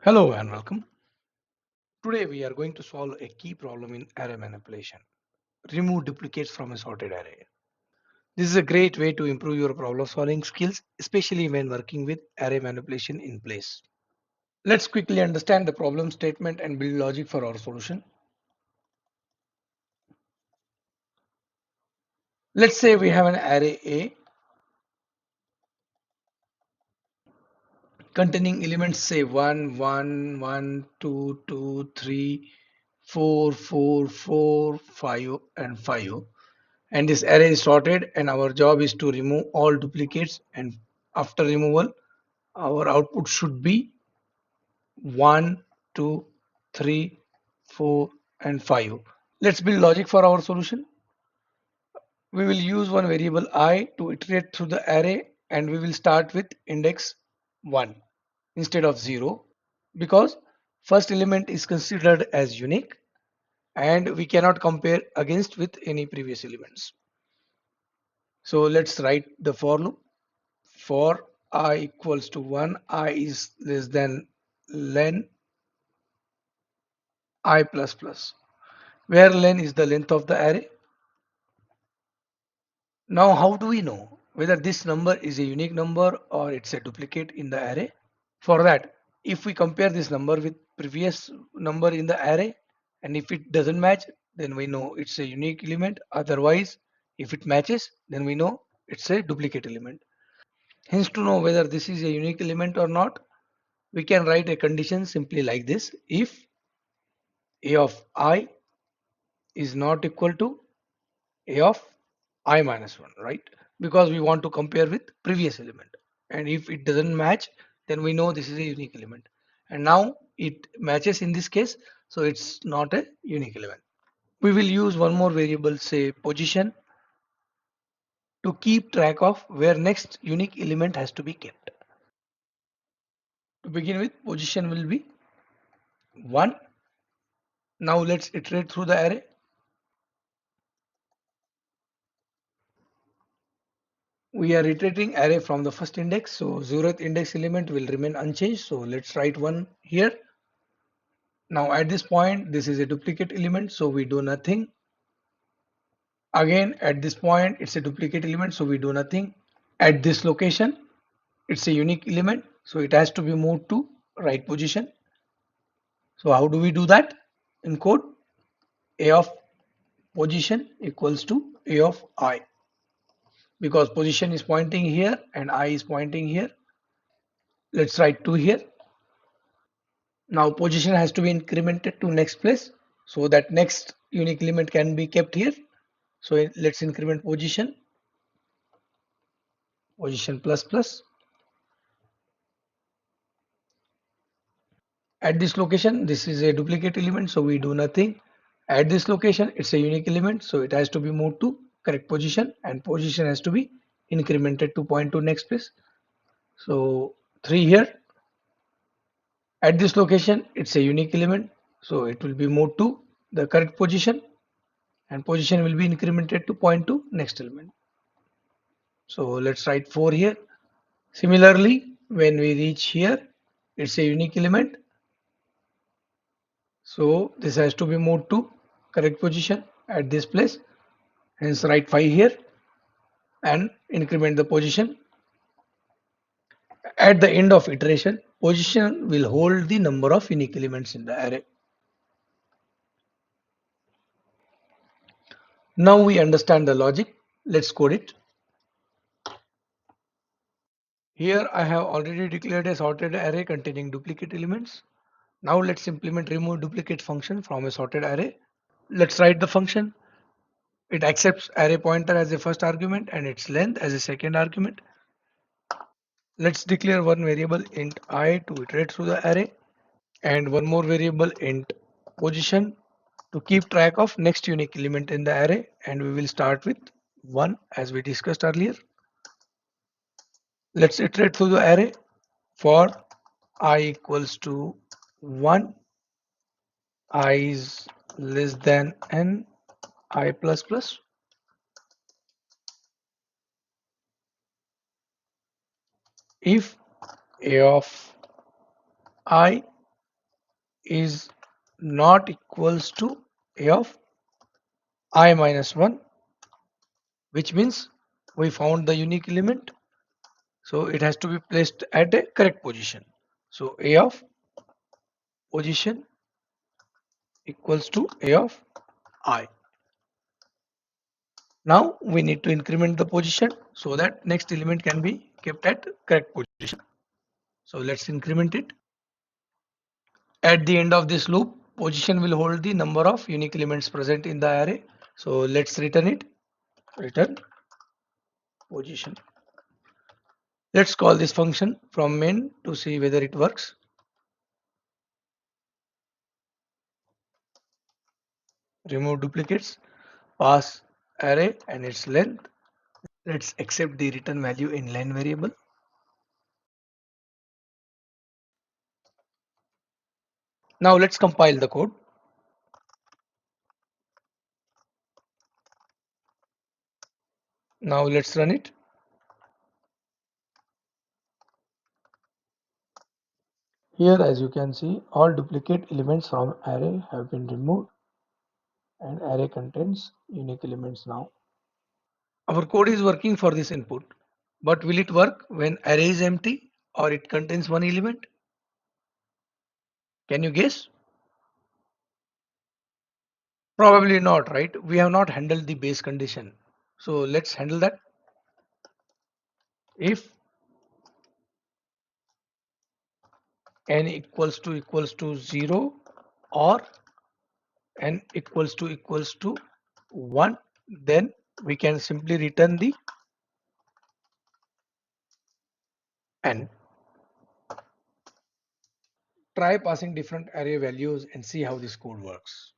Hello and welcome. Today we are going to solve a key problem in array manipulation. Remove duplicates from a sorted array. This is a great way to improve your problem solving skills, especially when working with array manipulation in place. Let's quickly understand the problem statement and build logic for our solution. Let's say we have an array A containing elements say 1, 1, 1, 2, 2, 3, 4, 4, 4, 5, and 5. And this array is sorted, and our job is to remove all duplicates, and after removal our output should be 1, 2, 3, 4, and 5. Let's build logic for our solution. We will use one variable I to iterate through the array, and we will start with index 1 instead of 0 because first element is considered as unique and we cannot compare against with any previous elements. So let's write the for loop. For I equals to 1, I is less than len I plus plus, where len is the length of the array. Now how do we know whether this number is a unique number or it's a duplicate in the array? For that, if we compare this number with previous number in the array, and if it doesn't match, then we know it's a unique element. Otherwise, if it matches, then we know it's a duplicate element. Hence, to know whether this is a unique element or not, we can write a condition simply like this: if a of I is not equal to a of I minus 1, right? Because we want to compare with previous element. And if it doesn't match, then we know this is a unique element. And now it matches in this case, so it's not a unique element. We will use one more variable, say position, to keep track of where next unique element has to be kept. To begin with, position will be 1. Now let's iterate through the array. We are iterating array from the first index, so 0th index element will remain unchanged. So let's write 1 here. Now at this point, this is a duplicate element, so we do nothing. Again, at this point, it's a duplicate element, so we do nothing. At this location, it's a unique element, so it has to be moved to right position. So how do we do that? In code, a of position equals to a of I, because position is pointing here and I is pointing here. Let's write 2 here. Now position has to be incremented to next place so that next unique element can be kept here. So let's increment position plus plus. At this location, this is a duplicate element, so we do nothing. At this location, it's a unique element, so it has to be moved to correct position, and position has to be incremented to point to next place. So 3 here. At this location, it's a unique element, so it will be moved to the correct position, and position will be incremented to point to next element. So let's write 4 here. Similarly, when we reach here, it's a unique element, so this has to be moved to correct position at this place. Hence write 5 here and increment the position. At the end of iteration, position will hold the number of unique elements in the array. Now we understand the logic. Let's code it. Here I have already declared a sorted array containing duplicate elements. Now let's implement remove duplicate function from a sorted array. Let's write the function. It accepts array pointer as a first argument and its length as a second argument. Let's declare one variable int I to iterate through the array, and one more variable int position to keep track of next unique element in the array, and we will start with 1 as we discussed earlier. Let's iterate through the array. For I equals to 1, I is less than n I plus plus. If a of I is not equals to a of I minus 1, which means we found the unique element. So it has to be placed at a correct position. So a of position equals to a of I. Now we need to increment the position so that next element can be kept at correct position. So let's increment it. At the end of this loop, position will hold the number of unique elements present in the array. So let's return it. Return position. Let's call this function from main to see whether it works. Remove duplicates, pass array and its length. Let's accept the return value in len variable. Now let's compile the code. Now let's run it. Here, as you can see, all duplicate elements from array have been removed and array contains unique elements now. Our code is working for this input, but will it work when array is empty or it contains one element? Can you guess? Probably not, right? We have not handled the base condition. So let's handle that. If n equals to 0 or n equals to 1, then we can simply return the n. Try passing different array values and see how this code works.